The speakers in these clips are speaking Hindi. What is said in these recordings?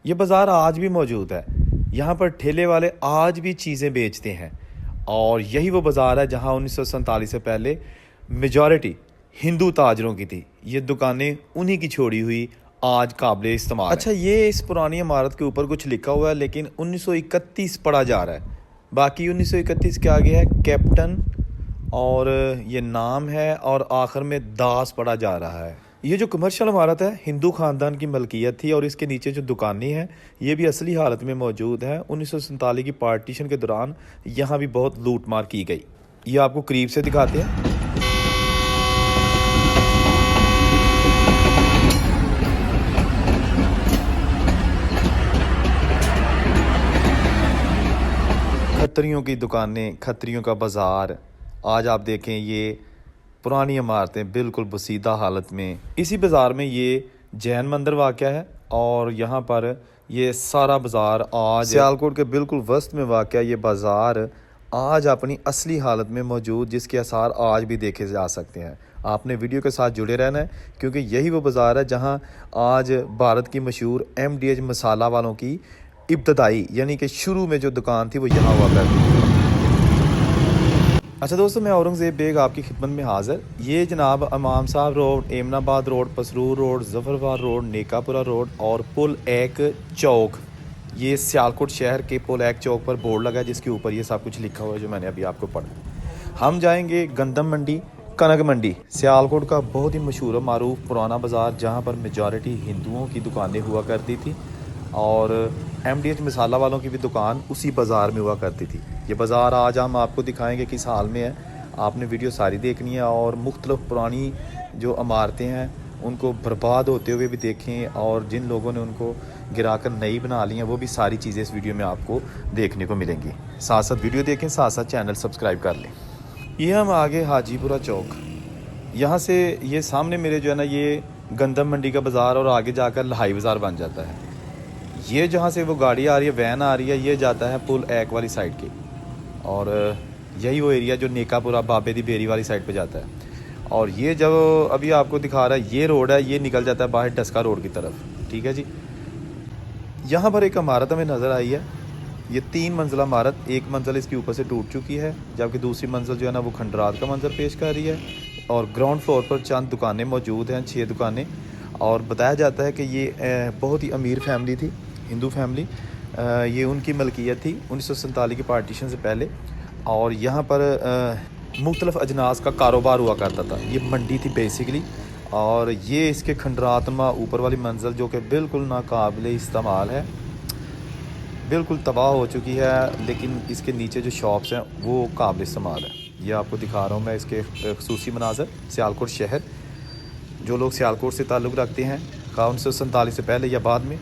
ये बाज़ार आज भी मौजूद है। यहाँ पर ठेले वाले आज भी चीज़ें बेचते हैं और यही वो बाज़ार है जहाँ 1947 से पहले मेजॉरिटी हिंदू ताजरों की थी। ये दुकानें उन्हीं की छोड़ी हुई आज काबिल इस्तेमाल है। अच्छा, ये इस पुरानी इमारत के ऊपर कुछ लिखा हुआ है लेकिन 1931 पढ़ा जा रहा है। बाकी 1931 के आगे है कैप्टन और ये नाम है और आखिर में दास पढ़ा जा रहा है। ये जो कमर्शियल इमारत है हिंदू ख़ानदान की मलकियत थी और इसके नीचे जो दुकानें हैं ये भी असली हालत में मौजूद है। 1947 की पार्टीशन के दौरान यहाँ भी बहुत लूट मार की गई। ये आपको करीब से दिखाते हैं। खत्रियों की दुकानें, खत्रियों का बाज़ार। आज आप देखें ये पुरानी इमारतें बिल्कुल बसीदा हालत में। इसी बाज़ार में ये जैन मंदिर वाक़या है और यहाँ पर ये सारा बाज़ार आज सियालकोट के बिल्कुल वस्त में वाक़या ये बाज़ार आज अपनी असली हालत में मौजूद, जिसके आसार आज भी देखे जा सकते हैं। आपने वीडियो के साथ जुड़े रहना है क्योंकि यही वो बाज़ार है जहाँ आज भारत की मशहूर MDH मसाला वालों की इब्तदाई यानी कि शुरू में जो दुकान थी वो यहाँ हुआ करती थी। अच्छा दोस्तों, मैं औरंगज़ेब बेग आपकी खिदमत में हाज़िर। ये जनाब Imam Sahib road, Eminabad road, Pasrur road, Zafarwal road, Nekapura road और पुल एक चौक, ये सियालकोट शहर के पुल एक चौक पर बोर्ड लगा है जिसके ऊपर ये सब कुछ लिखा हुआ है जो मैंने अभी आपको पढ़ा। हम जाएंगे गंदम मंडी, कनक मंडी, सियालकोट का बहुत ही मशहूर मारूफ पुराना बाज़ार जहाँ पर मेजॉरिटी हिंदुओं की दुकानें हुआ करती थी और MDH मसाला वालों की भी दुकान उसी बाज़ार में हुआ करती थी। ये बाज़ार आज हम आपको दिखाएंगे किस हाल में है। आपने वीडियो सारी देखनी है और मुख्तलिफ पुरानी जो इमारतें हैं उनको बर्बाद होते हुए भी देखें और जिन लोगों ने उनको गिराकर नई बना ली हैं वो भी सारी चीज़ें इस वीडियो में आपको देखने को मिलेंगी। साथ साथ वीडियो देखें, साथ साथ चैनल सब्सक्राइब कर लें। ये हम आगे हाजीपुरा चौक, यहाँ से ये सामने मेरे जो है ना ये गंदम मंडी का बाज़ार और आगे जाकर लहाई बाज़ार बन जाता है। ये जहाँ से वो गाड़ी आ रही है, वैन आ रही है, ये जाता है पुल एक वाली साइड की और यही वो एरिया जो नेकापुरा बाबे दी बेरी वाली साइड पे जाता है। और ये जब अभी आपको दिखा रहा है ये रोड है, ये निकल जाता है बाहर डस्का रोड की तरफ। ठीक है जी। यहाँ पर एक इमारत हमें नज़र आई है, ये 3 मंजिला इमारत, एक मंजिल इसके ऊपर से टूट चुकी है जबकि दूसरी मंजिल जो है ना वो खंडरात का मंजर पेश कर रही है और ग्राउंड फ्लोर पर चंद दुकानें मौजूद हैं, 6 दुकानें। और बताया जाता है कि ये बहुत ही अमीर फैमिली थी, हिंदू फैमिली, ये उनकी मलकियत थी 1947 की पार्टीशन से पहले और यहाँ पर मुख्तलिफ अजनास का कारोबार हुआ करता था। ये मंडी थी बेसिकली और ये इसके खंडरातमा ऊपर वाली मंजिल जो कि बिल्कुल नाकाबिल इस्तेमाल है, बिल्कुल तबाह हो चुकी है, लेकिन इसके नीचे जो शॉप्स हैं वो काबिल इस्तेमाल है। ये आपको दिखा रहा हूँ मैं इसके खसूसी मनाज़र सियालकोट शहर। जो लोग सियालकोट से ताल्लुक़ रखते हैं 1947 से पहले या बाद में,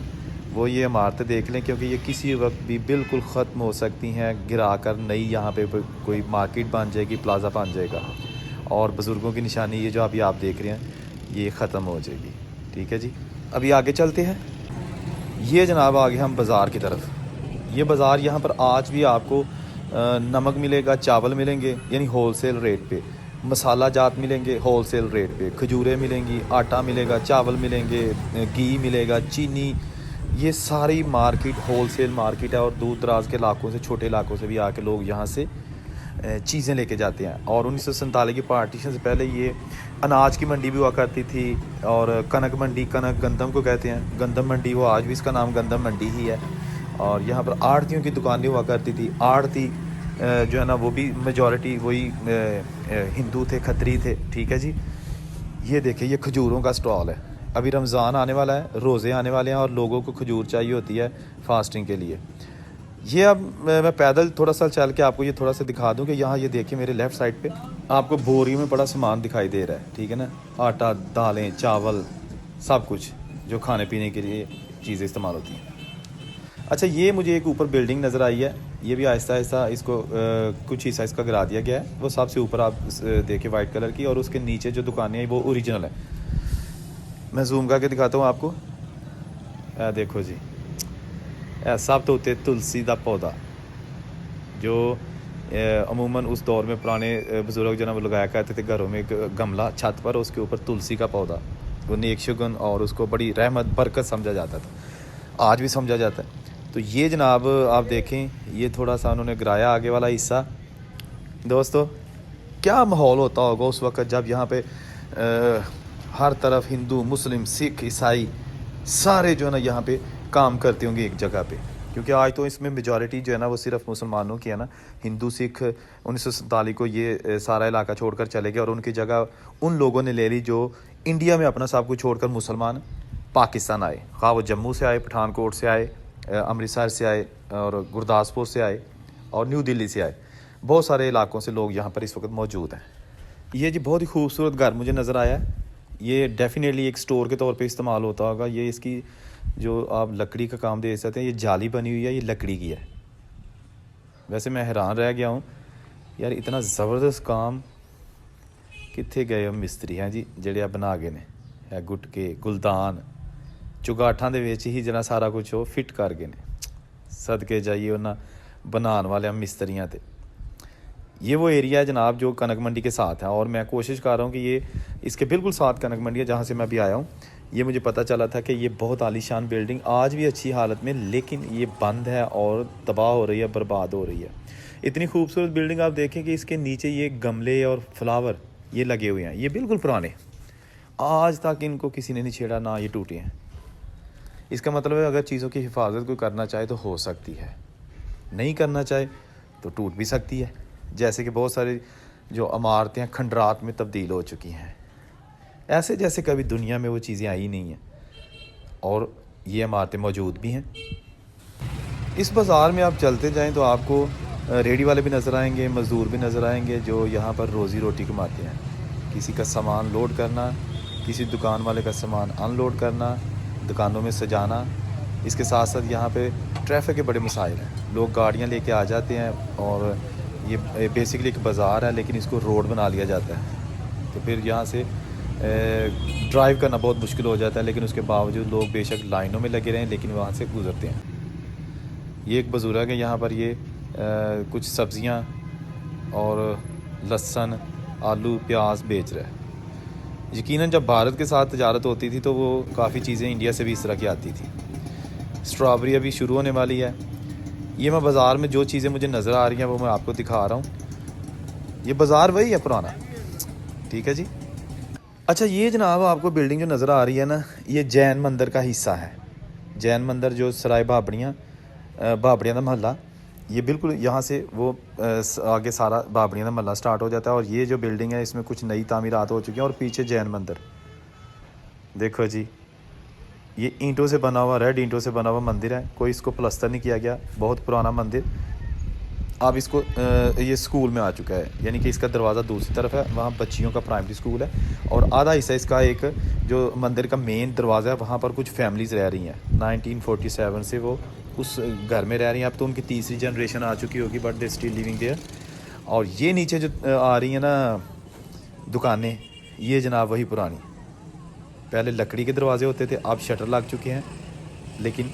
वो ये इमारतें देख लें क्योंकि ये किसी वक्त भी बिल्कुल ख़त्म हो सकती हैं, गिरा कर नई यहाँ पे कोई मार्केट बन जाएगी, प्लाज़ा बन जाएगा और बुज़ुर्गों की निशानी ये जो अभी आप देख रहे हैं ये ख़त्म हो जाएगी। ठीक है जी, अभी आगे चलते हैं। ये जनाब आगे हम बाज़ार की तरफ। ये बाज़ार यहाँ पर आज भी आपको नमक मिलेगा, चावल मिलेंगे यानी होलसेल रेट पे, मसाला जात मिलेंगे होलसेल रेट पे, खजूरें मिलेंगी, आटा मिलेगा, चावल मिलेंगे, घी मिलेगा, चीनी, ये सारी मार्केट होलसेल मार्केट है और दूर दराज के इलाकों से, छोटे इलाकों से भी आके लोग यहाँ से चीज़ें लेके जाते हैं। और 1947 की पार्टीशन से पहले ये अनाज की मंडी भी हुआ करती थी और कनक मंडी, कनक गंदम को कहते हैं, गंदम मंडी, वो आज भी इसका नाम गंदम मंडी ही है। और यहाँ पर आड़तियों की दुकानें हुआ करती थी। आड़ती जो है ना वो भी मेजॉरिटी वही हिंदू थे, खत्री थे। ठीक है जी। ये देखिए ये खजूरों का स्टॉल है। अभी रमज़ान आने वाला है, रोज़े आने वाले हैं और लोगों को खजूर चाहिए होती है फास्टिंग के लिए। ये अब मैं पैदल थोड़ा सा चल के आपको ये थोड़ा सा दिखा दूं कि यहाँ ये देखिए मेरे लेफ़्ट साइड पे आपको बोरी में बड़ा सामान दिखाई दे रहा है। ठीक है ना, आटा, दालें, चावल, सब कुछ जो खाने पीने के लिए चीज़ें इस्तेमाल होती हैं। अच्छा, ये मुझे एक ऊपर बिल्डिंग नज़र आई है, ये भी आहिस्ता आहिस्ता इसको कुछ हिस्सा इसका गिरा दिया गया है। वो सबसे ऊपर आप देखें वाइट कलर की और उसके नीचे जो दुकानें हैं वो ओरिजिनल है। मैं जूम करके दिखाता हूँ आपको। देखो जी, सब तो उत्ते तुलसी का पौधा जो अमूमन उस दौर में पुराने बुज़ुर्ग जो ना वो लगाया करते थे घरों में, एक गमला छत पर, उसके ऊपर तुलसी का पौधा, वो नेक शुगन और उसको बड़ी रहमत बरकत समझा जाता था। आज भी समझा जाता है। तो ये जनाब आप देखें, ये थोड़ा सा उन्होंने गिराया आगे वाला हिस्सा। दोस्तों क्या माहौल होता होगा उस वक़्त जब यहाँ पे हर तरफ हिंदू, मुस्लिम, सिख, ईसाई सारे जो है ना यहाँ पे काम करते होंगे एक जगह पे, क्योंकि आज तो इसमें मेजॉरिटी जो है ना वो सिर्फ मुसलमानों की है ना। हिंदू, सिख 1947 को ये सारा इलाका छोड़कर चले गए और उनकी जगह उन लोगों ने ले ली जो इंडिया में अपना सब कुछ छोड़कर मुसलमान पाकिस्तान आए। ख़ा वो जम्मू से आए, पठानकोट से आए, अमृतसर से आए और गुरदासपुर से आए और न्यू दिल्ली से आए। बहुत सारे इलाकों से लोग यहाँ पर इस वक्त मौजूद हैं। ये जी बहुत ही खूबसूरत घर मुझे नज़र आया है। ये डेफिनेटली एक स्टोर के तौर पे इस्तेमाल होता होगा। ये इसकी जो आप लकड़ी का काम देख सकते हैं, ये जाली बनी हुई है, ये लकड़ी की है। वैसे मैं हैरान रह गया हूँ यार, इतना ज़बरदस्त काम कितने गए मिस्त्री हैं जी ਜਿਹੜੇ ਆ बना गए ने। है गुटके, गुलदान, चुगाठां दे विच ही जरा सारा कुछ वो फिट कर गए ने। सदके जाइए उन्होंने बनाने वाले मिस्त्रियाँ ते। ये वो एरिया है जनाब जो कनक मंडी के साथ है, और मैं कोशिश कर रहा हूँ कि ये इसके बिल्कुल साथ कनक मंडी है जहाँ से मैं अभी आया हूँ। ये मुझे पता चला था कि ये बहुत आलीशान बिल्डिंग आज भी अच्छी हालत में, लेकिन ये बंद है और तबाह हो रही है, बर्बाद हो रही है। इतनी खूबसूरत बिल्डिंग आप देखें कि इसके नीचे ये गमले और फ्लावर ये लगे हुए हैं। ये बिल्कुल पुराने, आज तक इनको किसी ने नहीं छेड़ा, ना ये टूटे हैं। इसका मतलब है अगर चीज़ों की हिफाजत कोई करना चाहे तो हो सकती है, नहीं करना चाहे तो टूट भी सकती है। जैसे कि बहुत सारी जो इमारतें खंडरात में तब्दील हो चुकी हैं, ऐसे जैसे कभी दुनिया में वो चीज़ें आई नहीं हैं, और ये इमारतें मौजूद भी हैं। इस बाज़ार में आप चलते जाएं तो आपको रेडी वाले भी नज़र आएंगे, मज़दूर भी नज़र आएंगे जो यहाँ पर रोज़ी रोटी कमाते हैं। किसी का सामान लोड करना, किसी दुकान वाले का सामान अनलोड करना, दुकानों में सजाना। इसके साथ साथ यहाँ पे ट्रैफिक के बड़े मसाइल हैं। लोग गाड़ियाँ लेके आ जाते हैं और ये बेसिकली एक बाज़ार है, लेकिन इसको रोड बना लिया जाता है। तो फिर यहाँ से ड्राइव करना बहुत मुश्किल हो जाता है, लेकिन उसके बावजूद लोग बेशक लाइनों में लगे रहें लेकिन वहाँ से गुजरते हैं। ये एक बुज़ुर्ग है यहाँ पर, ये कुछ सब्ज़ियाँ और लहसुन, आलू, प्याज बेच रहा है। यकीनन जब भारत के साथ तजारत होती थी तो वो काफ़ी चीज़ें इंडिया से भी इस तरह की आती थी। स्ट्रॉबेरी अभी शुरू होने वाली है। ये मैं बाज़ार में जो चीज़ें मुझे नज़र आ रही हैं वो मैं आपको दिखा रहा हूँ। ये बाज़ार वही है पुराना, ठीक है जी। अच्छा, ये जनाब आपको बिल्डिंग जो नज़र आ रही है ना, ये जैन मंदिर का हिस्सा है। जैन मंदिर जो सराय बाबड़ियाँ का महल्ला, ये बिल्कुल यहाँ से वो आगे सारा बाबड़ियाँ का महल्ला स्टार्ट हो जाता है। और ये जो बिल्डिंग है इसमें कुछ नई तामीरात हो चुकी हैं, और पीछे जैन मंदिर देखो जी। ये ईंटों से बना हुआ, रेड ईंटों से बना हुआ मंदिर है, कोई इसको प्लस्तर नहीं किया गया, बहुत पुराना मंदिर। अब इसको ये स्कूल में आ चुका है, यानी कि इसका दरवाज़ा दूसरी तरफ है, वहाँ बच्चियों का प्राइमरी स्कूल है, और आधा हिस्सा इसका एक जो मंदिर का मेन दरवाज़ा है वहाँ पर कुछ फैमिलीज़ रह रही हैं। 1947 से वो उस घर में रह रही हैं। अब तो उनकी तीसरी जनरेशन आ चुकी होगी, but they still living there. और ये नीचे जो आ रही हैं ना दुकानें, ये जनाब वही पुरानी, पहले लकड़ी के दरवाजे होते थे, अब शटर लग चुके हैं, लेकिन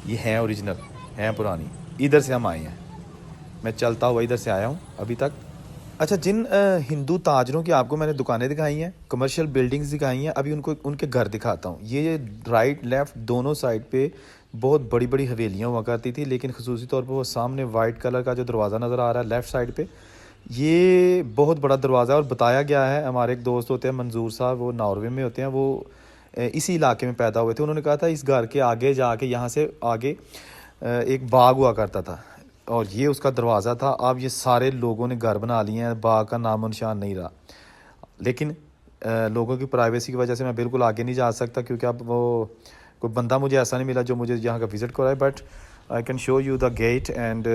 ये हैं ओरिजिनल, हैं पुरानी। इधर से हम आए हैं, मैं चलता हुआ इधर से आया हूँ अभी तक। अच्छा, जिन हिंदू ताजरों की आपको मैंने दुकानें दिखाई हैं, कमर्शियल बिल्डिंग्स दिखाई हैं, अभी उनके घर दिखाता हूँ। ये राइट लेफ़्ट दोनों साइड पे बहुत बड़ी बड़ी हवेलियाँ हुआ करती थी, लेकिन खसूसी तौर पर वो सामने वाइट कलर का जो दरवाज़ा नज़र आ रहा है लेफ़्ट साइड पर, ये बहुत बड़ा दरवाज़ा है। और बताया गया है, हमारे एक दोस्त होते हैं मंजूर साहब, वो नॉर्वे में होते हैं, वो इसी इलाके में पैदा हुए थे। उन्होंने कहा था इस घर के आगे जाके, यहाँ से आगे एक बाग हुआ करता था और ये उसका दरवाज़ा था। अब ये सारे लोगों ने घर बना लिए हैं, बाग का नामो निशान नहीं रहा। लेकिन लोगों की प्राइवेसी की वजह से मैं बिल्कुल आगे नहीं जा सकता, क्योंकि अब वो कोई बंदा मुझे ऐसा नहीं मिला जो मुझे यहाँ का विज़िट कराए। But I can show you the gate and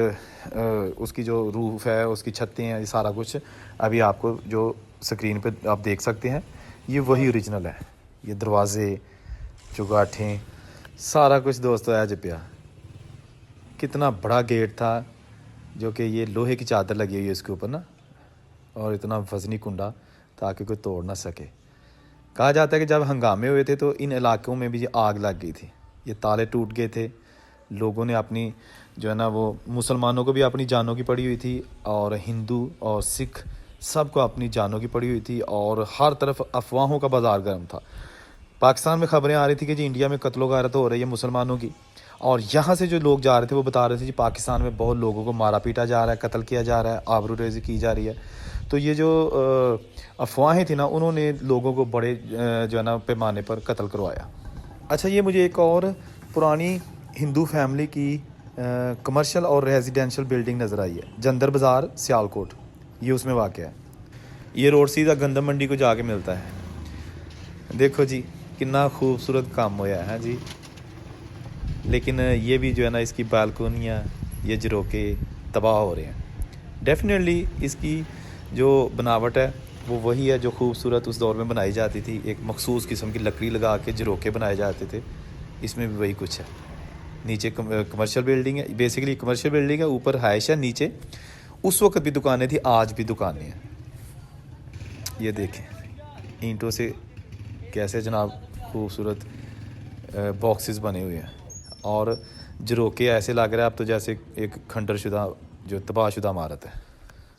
उसकी जो रूफ़ है, उसकी छतें हैं, ये सारा कुछ अभी आपको जो स्क्रीन पे आप देख सकते हैं, ये वही ओरिजिनल है। ये दरवाज़े, चुगाठें, सारा कुछ दोस्तों है जपिया। कितना बड़ा गेट था, जो कि ये लोहे की चादर लगी हुई है इसके ऊपर ना, और इतना वज़नी कुंडा ताकि कोई तोड़ ना सके। कहा जाता है कि जब हंगामे हुए थे तो इन इलाकों में भी आग लग गई थी, ये ताले टूट गए थे, लोगों ने अपनी जो है ना वो मुसलमानों को भी अपनी जानों की पड़ी हुई थी, और हिंदू और सिख सबको अपनी जानों की पड़ी हुई थी, और हर तरफ अफवाहों का बाज़ार गर्म था। पाकिस्तान में ख़बरें आ रही थी कि जी इंडिया में कत्लो गारत हो रही है मुसलमानों की, और यहाँ से जो लोग जा रहे थे वो बता रहे थे जी पाकिस्तान में बहुत लोगों को मारा पीटा जा रहा है, कत्ल किया जा रहा है, आबरूरेज़ी की जा रही है। तो ये जो अफवाहें थी ना, उन्होंने लोगों को बड़े जो है ना पैमाने पर कत्ल करवाया। अच्छा, ये मुझे एक और पुरानी हिंदू फैमिली की कमर्शियल और रेजिडेंशियल बिल्डिंग नज़र आई है, जंदर बाज़ार सियालकोट, ये उसमें वाक़या है। ये रोड सीधा गंदम मंडी को जाके मिलता है। देखो जी कितना खूबसूरत काम होया है जी। लेकिन ये भी जो है ना, इसकी बालकोनियाँ, ये झरोके तबाह हो रहे हैं। डेफिनेटली इसकी जो बनावट है वो वही है जो खूबसूरत उस दौर में बनाई जाती थी। एक मखसूस किस्म की लकड़ी लगा के झरोके बनाए जाते थे, इसमें भी वही कुछ है। नीचे कमर्शियल बिल्डिंग है, बेसिकली कमर्शियल बिल्डिंग है, ऊपर हाइश है, नीचे उस वक्त भी दुकानें थी, आज भी दुकानें हैं। ये देखें ईंटों से कैसे जनाब खूबसूरत बॉक्सेस बने हुए हैं, और झरोके ऐसे लग रहा है अब तो जैसे एक खंडरशुदा जो तबाहशुदा इमारत है।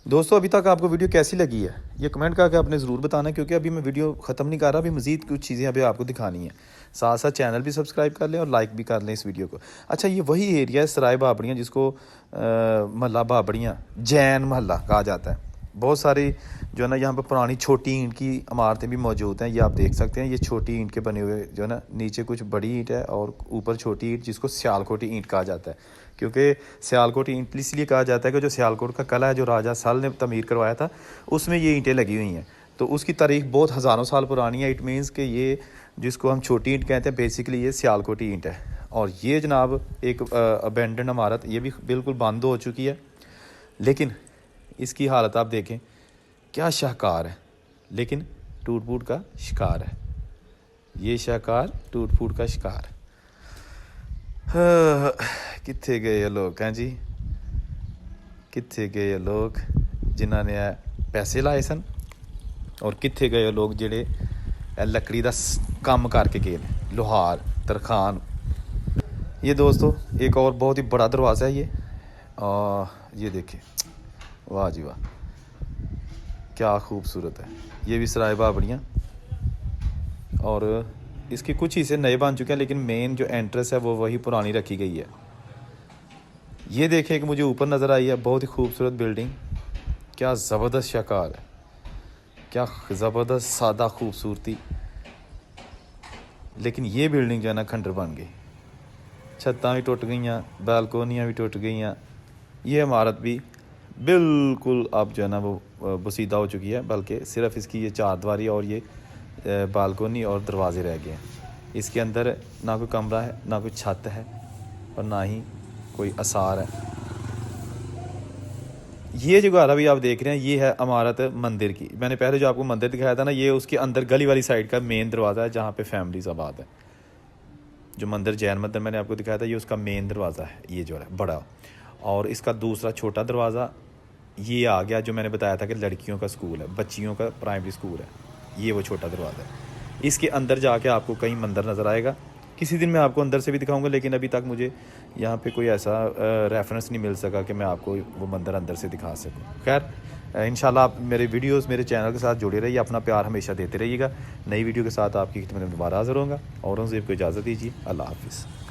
दोस्तों, अभी तक आपको वीडियो कैसी लगी है ये कमेंट करके आपने ज़रूर बताना, क्योंकि अभी मैं वीडियो ख़त्म नहीं कर रहा, अभी मज़ीद कुछ चीज़ें अभी आपको दिखानी है। साथ साथ चैनल भी सब्सक्राइब कर लें और लाइक भी कर लें इस वीडियो को। अच्छा, ये वही एरिया है सराय बाबड़ियाँ, जिसको महल्ला बाबड़ियाँ, जैन महल्ला कहा जाता है। बहुत सारी जो है ना यहाँ पर पुरानी छोटी ईंट की इमारतें भी मौजूद हैं, ये आप देख सकते हैं। ये छोटी ईंट के बने हुए जो है ना, नीचे कुछ बड़ी ईंट है और ऊपर छोटी ईंट, जिसको सियालकोटी ईंट कहा जाता है। क्योंकि सियालकोटी ईंट इसलिए कहा जाता है कि जो सियालकोट का किला है, जो राजा सल ने तमीर करवाया था, उसमें ये ईंटें लगी हुई हैं। तो उसकी तारीख बहुत हज़ारों साल पुरानी है। इट मीन्स कि ये जिसको हम छोटी ईंट कहते हैं, बेसिकली ये सियालकोटी ईंट है। और ये जनाब एक अबेंडन इमारत, ये भी बिल्कुल बंद हो चुकी है, लेकिन इसकी हालत आप देखें क्या शाहकार है, लेकिन टूट फूट का शिकार है। ये शाहकार टूट फूट का शिकार। कित्थे गए लोग हैं जी, कित्थे गए लोग जिन्होंने पैसे लाए सन, और कित्थे गए लोग जेड़े लकड़ी का काम करके गए, लोहार तरखान। ये दोस्तों एक और बहुत ही बड़ा दरवाज़ा है ये देखें, वाह जी वाह, क्या खूबसूरत है। ये भी सराय बाबड़ियाँ, और इसके कुछ हिस्से नए बन चुके हैं, लेकिन मेन जो एंट्रेंस है वो वही पुरानी रखी गई है। ये देखें कि मुझे ऊपर नज़र आई है बहुत ही खूबसूरत बिल्डिंग, क्या ज़बरदस्त शाकार है, क्या ज़बरदस्त सादा खूबसूरती। लेकिन ये बिल्डिंग जो है ना खंडर बन गई, छत्तां भी टुट गई, बालकोनियाँ भी टुट गई, ये इमारत भी बिल्कुल अब जो है ना वो बसीदा हो चुकी है। बल्कि सिर्फ इसकी ये चारदीवारी और ये बालकोनी और दरवाजे रह गए हैं। इसके अंदर ना कोई कमरा है, ना कोई छत है, और ना ही कोई आसार है। ये जो घर अभी आप देख रहे हैं, ये है इमारत मंदिर की। मैंने पहले जो आपको मंदिर दिखाया था ना, ये उसके अंदर गली वाली साइड का मेन दरवाज़ा है, जहाँ पे फैमिलीज आबाद है। जो मंदिर जैन मंदिर मैंने आपको दिखाया था, ये उसका मेन दरवाज़ा है, ये जो है बड़ा। और इसका दूसरा छोटा दरवाज़ा ये आ गया, जो मैंने बताया था कि लड़कियों का स्कूल है, बच्चियों का प्राइमरी स्कूल है, ये वो छोटा दरवाज़ा है। इसके अंदर जाके आपको कहीं मंदिर नज़र आएगा। किसी दिन मैं आपको अंदर से भी दिखाऊंगा, लेकिन अभी तक मुझे यहाँ पे कोई ऐसा रेफरेंस नहीं मिल सका कि मैं आपको वो मंदिर अंदर से दिखा सकूँ। खैर इंशाल्लाह आप मेरे वीडियोस मेरे चैनल के साथ जुड़े रहिए, अपना प्यार हमेशा देते रहिएगा। नई वीडियो के साथ आपकी खिदमत में दोबारा हाज़िर होऊंगा, और उनसे को इजाज़त दीजिए। अल्लाह हाफ़िज़।